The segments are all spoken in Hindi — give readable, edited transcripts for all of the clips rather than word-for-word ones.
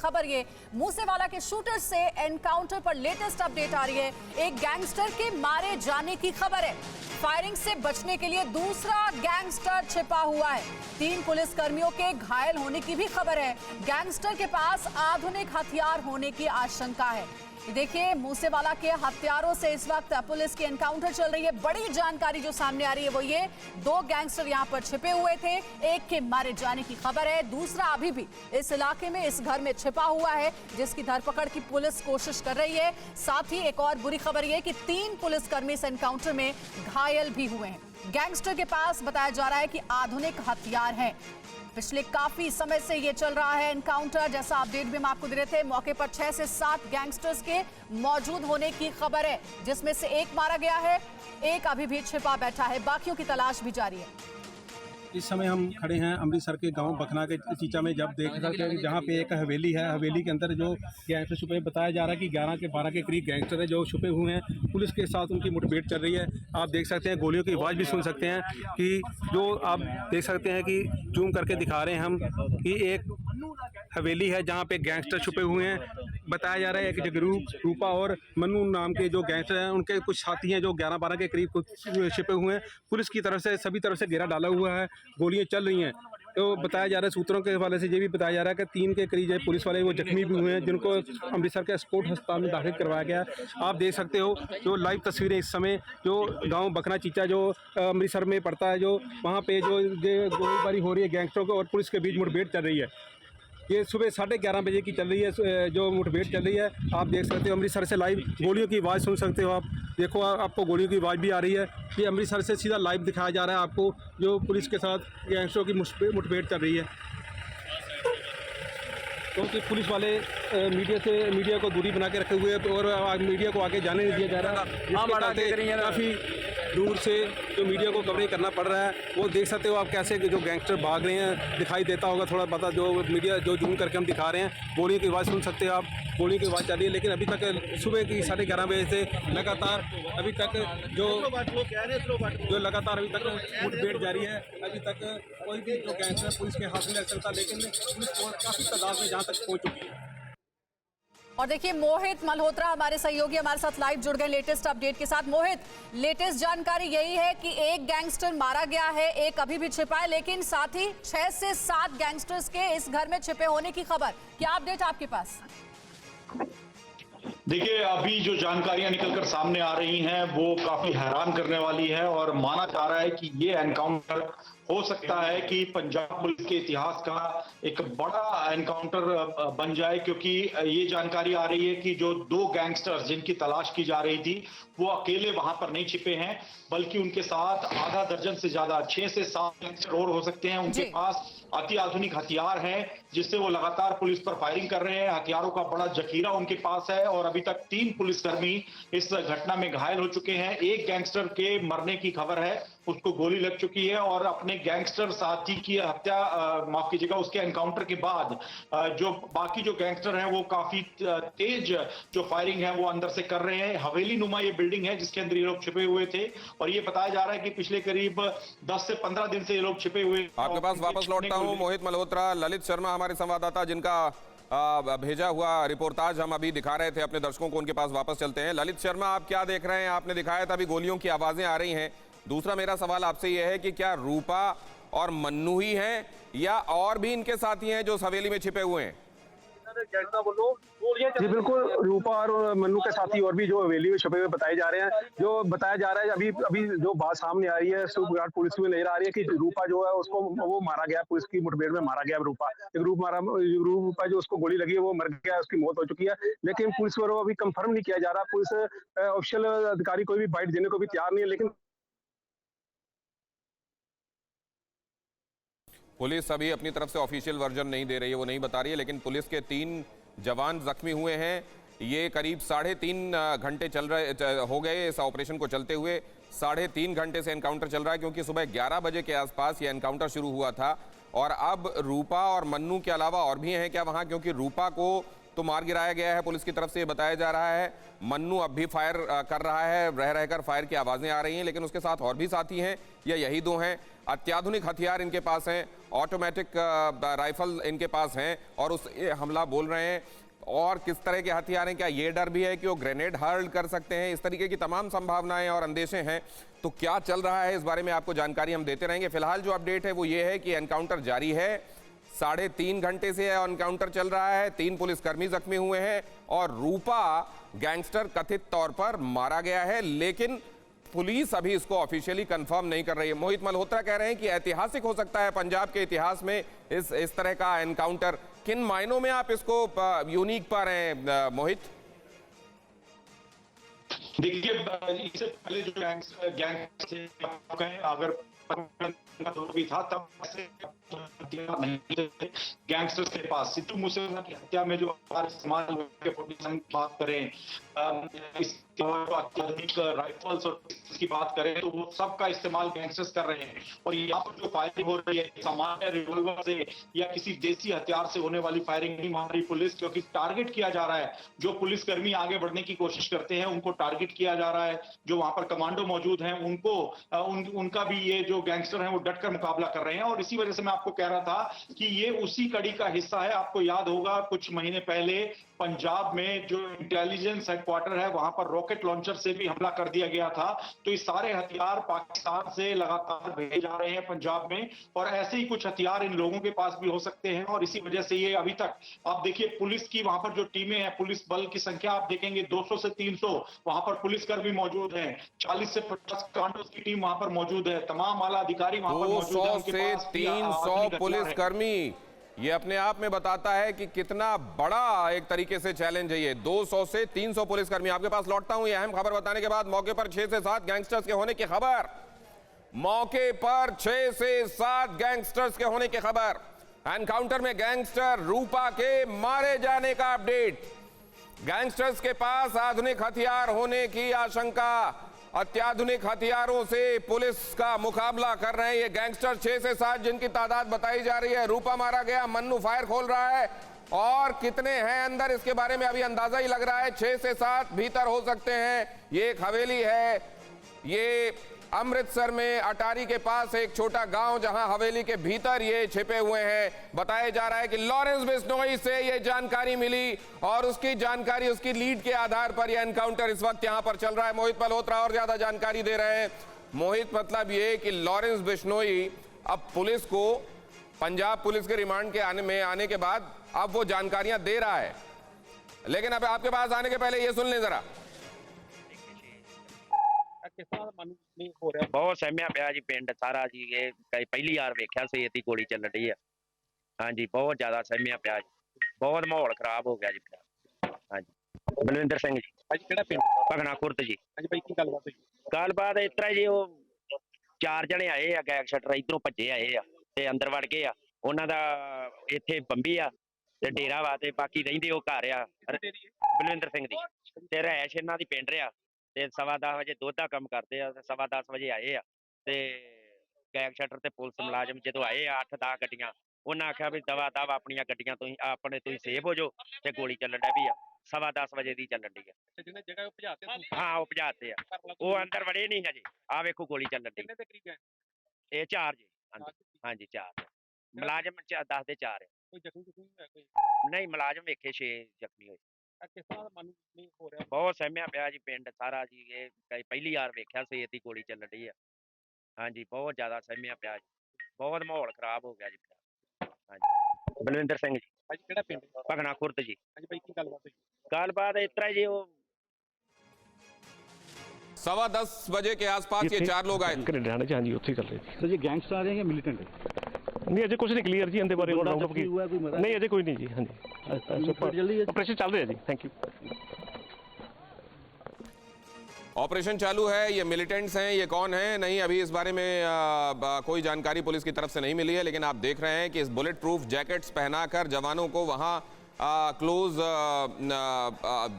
खबर ये मूसेवाला के शूटर से एनकाउंटर पर लेटेस्ट अपडेट आ रही है। एक गैंगस्टर के मारे जाने की खबर है। फायरिंग से बचने के लिए दूसरा गैंगस्टर छिपा हुआ है। 3 पुलिसकर्मियों के घायल होने की भी खबर है। गैंगस्टर के पास आधुनिक हथियार होने की आशंका है। देखिए, मूसेवाला के हत्यारों से इस वक्त पुलिस की एनकाउंटर चल रही है। बड़ी जानकारी जो सामने आ रही है वो ये, 2 गैंगस्टर यहां पर छिपे हुए थे। एक के मारे जाने की खबर है, दूसरा अभी भी इस इलाके में इस घर में छिपा हुआ है, जिसकी धरपकड़ की पुलिस कोशिश कर रही है। साथ ही एक और बुरी खबर यह कि 3 पुलिसकर्मी इस एनकाउंटर में घायल भी हुए हैं। गैंगस्टर के पास बताया जा रहा है कि आधुनिक हथियार है। पिछले काफी समय से ये चल रहा है एनकाउंटर। जैसा अपडेट भी हम आपको दे रहे थे, मौके पर 6 से 7 गैंगस्टर्स के मौजूद होने की खबर है, जिसमें से एक मारा गया है, एक अभी भी छिपा बैठा है। बाकियों की तलाश भी जारी है। इस समय हम खड़े हैं अमृतसर के गांव बखना के चीचा में। जब देख सकते हैं कि जहाँ पे एक हवेली है, हवेली के अंदर जो गैंगस्टर छुपे, बताया जा रहा है कि 11 के 12 के करीब गैंगस्टर है जो छुपे हुए हैं। पुलिस के साथ उनकी मुठभेड़ चल रही है। आप देख सकते हैं, गोलियों की आवाज़ भी सुन सकते हैं कि जो आप देख सकते हैं कि जूम करके दिखा रहे हैं हम कि एक हवेली है जहाँ पे गैंगस्टर छुपे हुए हैं। बताया जा रहा है कि जगरूप, रूपा और मन्नू नाम के जो गैंगस्टर हैं उनके कुछ साथी हैं जो 11-12 के करीब छिपे हुए हैं। पुलिस की तरफ से सभी तरफ से घेरा डाला हुआ है, गोलियां चल रही हैं। तो बताया जा रहा है, सूत्रों के हवाले से ये भी बताया जा रहा है कि 3 के करीब पुलिस वाले वो जख्मी भी हुए हैं, जिनको अमृतसर के स्पोर्ट अस्पताल में दाखिल करवाया गया। आप देख सकते हो जो लाइव तस्वीरें इस समय जो गांव बखना चीचा जो अमृतसर में पड़ता है, जो वहाँ पे जो गोलीबारी हो रही है गैंगस्टरों को और पुलिस के बीच मुठभेड़ चल रही है। ये सुबह 11:30 बजे की चल रही है जो मुठभेड़ चल रही है। आप देख सकते हो अमृतसर से लाइव गोलियों की आवाज़ सुन सकते हो। आप देखो, आपको गोलियों की आवाज़ भी आ रही है। ये अमृतसर से सीधा लाइव दिखाया जा रहा है आपको, जो पुलिस के साथ गैंगस्टरों की मुठभेड़ चल रही है। क्योंकि पुलिस वाले मीडिया को दूरी बना के रखे हुए हैं और मीडिया को आगे जाने नहीं दिया जा रहा है। काफ़ी दूर से जो मीडिया को कवरेज करना पड़ रहा है। वो देख सकते हो आप कैसे जो गैंगस्टर भाग रहे हैं, दिखाई देता होगा थोड़ा पता, जो मीडिया जो जूम करके हम दिखा रहे हैं। गोलियों की आवाज़ सुन सकते हो आप, गोलियों की आवाज़ चल रही है। लेकिन अभी तक सुबह की 11:30 बजे से लगातार अभी तक जो लगातार अभी तक मुठभेड़ जारी है। अभी तक कोई भी जो गैंगस्टर पुलिस के हाथ में लग सकता, लेकिन पुलिस काफ़ी तादाद में जहाँ तक पहुँच चुकी है। और देखिए, मोहित मल्होत्रा हमारे सहयोगी हमारे साथ लाइव जुड़ गए लेटेस्ट अपडेट के साथ। मोहित, लेटेस्ट जानकारी यही है कि एक गैंगस्टर मारा गया है, एक अभी भी छिपा है, लेकिन साथ ही 6 से 7 गैंगस्टर्स के इस घर में छिपे होने की खबर। क्या अपडेट आपके पास? देखिए, अभी जो जानकारियां निकलकर सामने आ रही हैं वो काफी हैरान करने वाली है और माना जा रहा है कि ये एनकाउंटर हो सकता है कि पंजाब पुलिस के इतिहास का एक बड़ा एनकाउंटर बन जाए, क्योंकि ये जानकारी आ रही है कि जो 2 गैंगस्टर्स जिनकी तलाश की जा रही थी वो अकेले वहां पर नहीं छिपे हैं, बल्कि उनके साथ आधा दर्जन से ज्यादा 6 से 7 गैंगस्टर और हो सकते हैं। उनके पास अति आधुनिक हथियार हैं जिससे वो लगातार पुलिस पर फायरिंग कर रहे हैं। हथियारों का बड़ा जखीरा उनके पास है और अभी तक 3 पुलिसकर्मी इस घटना में घायल हो चुके हैं। एक गैंगस्टर के मरने की खबर है, उसको गोली लग चुकी है और अपने गैंगस्टर साथी की हत्या, माफ कीजिएगा, उसके एनकाउंटर के बाद जो बाकी जो गैंगस्टर हैं वो काफी तेज जो फायरिंग है वो अंदर से कर रहे हैं। हवेली नुमा ये बिल्डिंग है जिसके अंदर ये लोग छिपे हुए थे और ये बताया जा रहा है कि पिछले करीब 10 से 15 दिन से ये लोग छिपे हुए। आपके पास वापस लौटता हूं मोहित मल्होत्रा। ललित शर्मा हमारे संवाददाता, जिनका भेजा हुआ रिपोर्टाज हम अभी दिखा रहे थे अपने दर्शकों को, उनके पास वापस चलते हैं। ललित शर्मा, आप क्या देख रहे हैं? आपने दिखाया था अभी गोलियों की आवाजें आ रही हैं। दूसरा मेरा सवाल आपसे यह है कि क्या रूपा और मन्नू ही हैं या और भी इनके साथी हैं जो हवेली में छिपे हुए हैं? जी बिल्कुल, रूपा और मन्नू के साथी और भी जो हवेली में छुपे हुए बताए जा रहे हैं। जो बताया जा रहा है अभी जो बात सामने आ रही है, सुबगार्ड पुलिस में नजर आ रही है कि रूपा जो है उसको वो मारा गया, पुलिस की मुठभेड़ में मारा गया। रूपा जो उसको गोली लगी है वो मर गया, उसकी मौत हो चुकी है। लेकिन पुलिस को अभी कंफर्म नहीं किया जा रहा। पुलिस ऑफिशियल अधिकारी कोई भी बाइट देने को भी तैयार नहीं है। लेकिन पुलिस अभी अपनी तरफ से ऑफिशियल वर्जन नहीं दे रही है, वो नहीं बता रही है। लेकिन पुलिस के 3 जवान जख्मी हुए हैं। ये करीब 3.5 घंटे हो गए इस ऑपरेशन को चलते हुए। 3.5 घंटे से एनकाउंटर चल रहा है, क्योंकि सुबह 11 बजे के आसपास ये एनकाउंटर शुरू हुआ था। और अब रूपा और मन्नू के अलावा और भी हैं क्या वहां? क्योंकि रूपा को तो मार गिराया गया है पुलिस की तरफ से, ये बताया जा रहा है। मन्नू अब भी फायर कर रहा है, रह रहकर फायर की आवाजें आ रही हैं, लेकिन उसके साथ और भी साथी हैं या यही दो हैं। अत्याधुनिक हथियार इनके पास हैं, ऑटोमेटिक राइफल इनके पास हैं और उस हमला बोल रहे हैं। और किस तरह के हथियार हैं, क्या ये डर भी है कि वो ग्रेनेड हर्ल कर सकते हैं? इस तरीके की तमाम संभावनाएं और अंदेशे हैं। तो क्या चल रहा है इस बारे में आपको जानकारी हम देते रहेंगे। फिलहाल जो अपडेट है वो ये है कि एनकाउंटर जारी है, 3.5 घंटे से एनकाउंटर चल रहा है, 3 पुलिसकर्मी जख्मी हुए हैं और रूपा गैंगस्टर कथित तौर पर मारा गया है, लेकिन पुलिस अभी इसको ऑफिशियली कंफर्म नहीं कर रही है। मोहित मल्होत्रा कह रहे हैं कि ऐतिहासिक हो सकता है पंजाब के इतिहास में इस तरह का एनकाउंटर। किन मायनों में आप इसको यूनिक पा रहे हैं मोहित? देखिए, इससे पहले जो गैंग अगर भी था तब नहीं थे गैंगस्टर्स के पास। सिद्धू मूसेवाला की हत्या में जो इस्तेमाल बात करें, अत्याधुनिक राइफल्स और की बात करें तो वो सबका इस्तेमाल गैंगस्टर्स कर रहे हैं। और यहाँ पर जो फायरिंग हो रही है सामान्य रिवॉल्वर से या किसी देसी हथियार से होने वाली फायरिंग नहीं मान रही पुलिस, क्योंकि टारगेट किया जा रहा है। जो पुलिसकर्मी आगे बढ़ने की कोशिश करते हैं उनको टारगेट किया जा रहा है। जो वहां पर कमांडो मौजूद हैं उनको उनका भी ये जो गैंगस्टर हैं वो डटकर मुकाबला कर रहे हैं। और इसी वजह से मैं आपको कह रहा था कि ये उसी कड़ी का हिस्सा है। आपको याद होगा कुछ महीने पहले पंजाब में जो इंटेलिजेंस हेडक्वार्टर है वहां पर रॉकेट लॉन्चर से भी हमला कर दिया गया था। तो ये सारे हथियार पाकिस्तान से लगातार भेजे जा रहे हैं पंजाब में, और ऐसे ही कुछ हथियार इन लोगों के पास भी हो सकते हैं। और इसी वजह से ये अभी तक आप देखिए पुलिस की वहां पर जो टीमें हैं, पुलिस बल की संख्या आप देखेंगे 200 से 300 वहां पर पुलिसकर्मी मौजूद हैं, 40 से 50 कमांडोज की टीम वहां पर मौजूद है, तमाम आला अधिकारी वहां पर मौजूद हैं। 200 से 300 पुलिसकर्मी, ये अपने आप में बताता है कि कितना बड़ा एक तरीके से चैलेंज है ये। 200 से 300 पुलिसकर्मी। आपके पास लौटता हूं ये अहम खबर बताने के बाद। मौके पर 6 से 7 गैंगस्टर्स के होने की खबर, मौके पर 6 से 7 गैंगस्टर्स के होने की खबर। एनकाउंटर में गैंगस्टर रूपा के मारे जाने का अपडेट। गैंगस्टर्स के पास आधुनिक हथियार होने की आशंका, अत्याधुनिक हथियारों से पुलिस का मुकाबला कर रहे हैं ये गैंगस्टर। 6 से 7 जिनकी तादाद बताई जा रही है। रूपा मारा गया, मन्नू फायर खोल रहा है, और कितने हैं अंदर इसके बारे में अभी अंदाजा ही लग रहा है। 6 से 7 भीतर हो सकते हैं। ये एक हवेली है, ये अमृतसर में अटारी के पास एक छोटा गांव जहां हवेली के भीतर ये छिपे हुए हैं। बताया जा रहा है कि लॉरेंस बिश्नोई से ये जानकारी मिली और उसकी जानकारी, उसकी लीड के आधार पर यह एनकाउंटर इस वक्त यहां पर चल रहा है। मोहित मल्होत्रा और ज्यादा जानकारी दे रहे हैं। मोहित, मतलब ये कि लॉरेंस बिश्नोई अब पुलिस को, पंजाब पुलिस के रिमांड के आने के बाद अब वो जानकारियां दे रहा है, लेकिन अब आपके पास आने के पहले ये सुन लें जरा। बहुत सहमिया पिया जी पिंड सारा जी। ये पहली बार वेख्या ਸੀ इतनी गोली ਚੱਲ ਰਹੀ है। हाँ जी, बहुत ज्यादा सहमिया पिया जी, बहुत माहौल खराब हो गया जी। हाँ जी, बलविंदर सिंह जी। ਅੱਜ ਕਿਹੜਾ ਪਿੰਡ? ਭਗਨਾ ਖੁਰਦ ਜੀ। ਅੱਜ ਬਾਈ ਕੀ ਗੱਲਬਾਤ ਹੋਈ? ਗੱਲਬਾਤ ਇਸ ਤਰ੍ਹਾਂ ਜੀ, ਉਹ 4 ਜਣੇ ਆਏ ਆ ਗੈਂਗ ਸ਼ਟਰ, ਇਧਰੋਂ ਭੱਜੇ ਆਏ ਆ ਤੇ ਅੰਦਰ ਵੜ ਗਏ ਆ। ਉਹਨਾਂ ਦਾ ਇੱਥੇ ਬੰਬੀ ਆ ਤੇ ਡੇਰਾ ਵਾ, ਤੇ ਬਾਕੀ ਰਹਿੰਦੇ ਉਹ ਘਰ ਆ। ਬਲਵਿੰਦਰ ਸਿੰਘ ਦੀ ਤੇ ਰਹਿਸ਼ ਇਹਨਾਂ ਦੀ ਪਿੰਡ ਆ। ਤੇ 10:15 ਵਜੇ ਦੁੱਧ ਦਾ ਕੰਮ ਕਰਦੇ ਆ, 10:15 ਵਜੇ ਆਏ ਆ ਤੇ ਗੈਂਗ ਸ਼ਟਰ ਤੇ ਪੁਲਿਸ ਮੁਲਾਜ਼ਮ ਜਦੋਂ ਆਏ ਆ 8-10 ਗੱਡੀਆਂ, ਉਹਨਾਂ ਆਖਿਆ ਵੀ ਦਵਾ ਆਪਣੀਆਂ ਗੱਡੀਆਂ ਤੁਸੀਂ ਸੇਫ ਹੋ ਜਾਓ ਤੇ ਗੋਲੀ ਚੱਲਣ ਡੈ ਵੀ ਆ। 10:15 ਵਜੇ ਦੀ ਚੱਲਣ ਡਈ ਆ। ਜਿਹਨੇ ਜਗ੍ਹਾ ਉਹ ਭਜਾਤੇ? ਹਾਂ, ਉਹ ਭਜਾਤੇ ਆ, ਉਹ ਅੰਦਰ ਵੜੇ ਨਹੀਂ ਹਜੇ। ਆ ਵੇਖੋ ਗੋਲੀ ਚੱਲਣ ਡਈ। ਕਿੰਨੇ ਦੇ ਕਰੀਬ ਹੈ? ਇਹ 4 ਜੀ। ਹਾਂਜੀ 4 ਮੁਲਾਜ਼ਮ 10 ਦੇ 4 ਆ। ਕੋਈ ਜ਼ਖਮੀ ਹੋਇਆ ਕੋਈ? ਨਹੀਂ, ਮੁਲਾਜ਼ਮ ਵੇਖੇ 6 ਜ਼ਖਮੀ ਹੋਏ। ਕਿਸ ਤਰ੍ਹਾਂ ਦਾ ਮਨ ਨਹੀਂ ਹੋ ਰਿਹਾ? ਬਹੁਤ ਸਹਿਮਿਆ ਪਿਆ ਜੀ ਪਿੰਡ ਸਾਰਾ ਜੀ। ਇਹ ਪਹਿਲੀ ਵਾਰ ਵੇਖਿਆ ਸੀ ਇਤਨੀ ਗੋਲੀ ਚੱਲਣ ਡਈ ਆ। ਹਾਂਜੀ, ਬਹੁਤ ਜ਼ਿਆਦਾ ਸਹਿਮਿਆ ਪਿਆ ਜੀ, ਬਹੁਤ ਮਾਹੌਲ ਖਰਾਬ ਹੋ ਗਿਆ ਜੀ। ਹਾਂਜੀ, ਬਲਵਿੰਦਰ ਸਿੰਘ ਜੀ। ਅੱਜ ਕਿਹੜਾ ਪਿੰਡ? ਭਗਨਾ ਖੁਰਦ ਜੀ। ਅੱਜ ਬਾਈ ਕੀ ਗੱਲਬਾਤ ਹੋਈ? ਗੱਲਬਾਤ ਇਸ ਤਰ੍ਹਾਂ ਜੀ, ਉਹ 10:15 बजे के आसपास ये 4 लोग आए। हरियाणा हाँ जी, उत्थे कर रहे थे। सर ये गैंगस्टर आ रहे हैं या मिलिटेंट है? नहीं, अजय कुछ नहीं क्लियर जी, इनके बारे में राउंड अप की नहीं, अजय कोई नहीं जी। हाँ जी, ऑपरेशन चल रहा है जी। Thank you. ऑपरेशन चालू है। ये मिलिटेंट्स हैं, ये कौन है नहीं अभी इस बारे में कोई जानकारी पुलिस की तरफ से नहीं मिली है, लेकिन आप देख रहे हैं कि इस बुलेट प्रूफ जैकेट्स पहनाकर जवानों को वहां क्लोज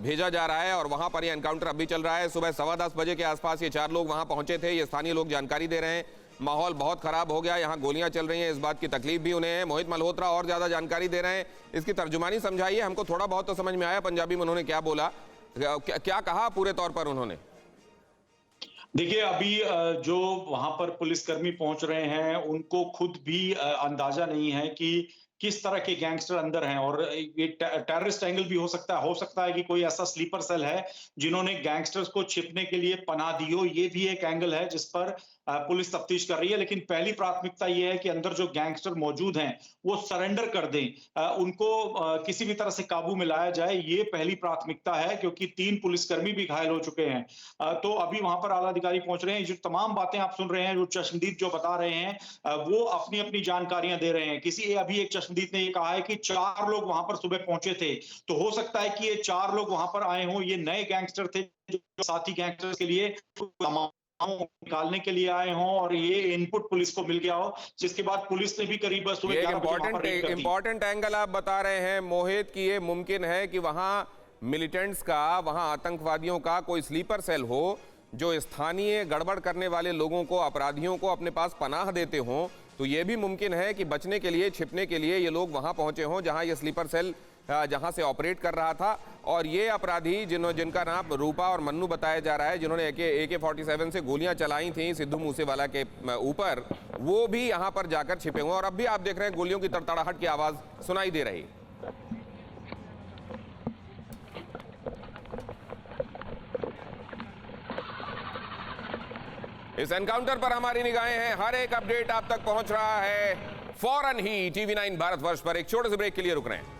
भेजा जा रहा है और वहां पर ये एनकाउंटर अभी चल रहा है। सुबह 10:15 बजे के आसपास ये 4 लोग वहां पहुंचे थे। ये स्थानीय लोग जानकारी दे रहे हैं। माहौल बहुत खराब हो गया, यहाँ गोलियां चल रही हैं, इस बात की तकलीफ भी उन्हें है। मोहित मल्होत्रा और ज्यादा जानकारी दे रहे हैं, इसकी तर्जुमानी समझाइए हमको। थोड़ा बहुत तो समझ में आया पंजाबी में उन्होंने क्या बोला, क्या कहा पूरे तौर पर उन्होंने? देखिए, अभी जो वहां पर पुलिसकर्मी पहुंच रहे हैं उनको खुद भी अंदाजा नहीं है कि किस तरह के गैंगस्टर अंदर हैं, और ये टेररिस्ट एंगल भी हो सकता है कि कोई ऐसा स्लीपर सेल है जिन्होंने गैंगस्टर्स को छिपने के लिए पनाह दी हो। ये भी एक एंगल है जिस पर पुलिस तफ्तीश कर रही है, लेकिन पहली प्राथमिकता ये है कि अंदर जो गैंगस्टर मौजूद हैं वो सरेंडर कर दें, उनको किसी भी तरह से काबू में लाया जाए, ये पहली प्राथमिकता है, क्योंकि 3 पुलिसकर्मी भी घायल हो चुके हैं। तो अभी वहां पर आला अधिकारी पहुंच रहे हैं। जो तमाम बातें आप सुन रहे हैं, जो चश्मदीद जो बता रहे हैं, वो अपनी अपनी जानकारियां दे रहे हैं। अभी एक चश्मदीद ने ये कहा है कि 4 लोग वहां पर सुबह पहुंचे थे, तो हो सकता है कि ये 4 लोग वहां पर आए हों, ये नए गैंगस्टर थे जो साथी गैंगस्टर्स के लिए निकालने के लिए आए हों, और ये इनपुट पुलिस को मिल गया हो, जिसके बाद पुलिस ने भी करीब इंपॉर्टेंट एंगल आप बता रहे हैं मोहित कि ये मुमकिन है कि वहां मिलिटेंट्स का, वहां आतंकवादियों का कोई स्लीपर सेल हो जो स्थानीय गड़बड़ करने वाले लोगों को, अपराधियों को अपने पास पनाह देते हों। तो ये भी मुमकिन है कि बचने के लिए, छिपने के लिए ये लोग वहां पहुंचे हों जहां ये स्लीपर सेल जहां से ऑपरेट कर रहा था, और ये अपराधी जिनका नाम रूपा और मन्नू बताया जा रहा है, जिन्होंने AK-47 से गोलियां चलाई थी सिद्धू मूसेवाला के ऊपर, वो भी यहां पर जाकर छिपे हुए। और अब भी आप देख रहे हैं गोलियों की तड़तड़ाहट की आवाज सुनाई दे रही। इस एनकाउंटर पर हमारी निगाहें हैं, हर एक अपडेट आप तक पहुंच रहा है फौरन ही। TV9 भारतवर्ष पर एक छोटे से ब्रेक के लिए रुक रहे हैं।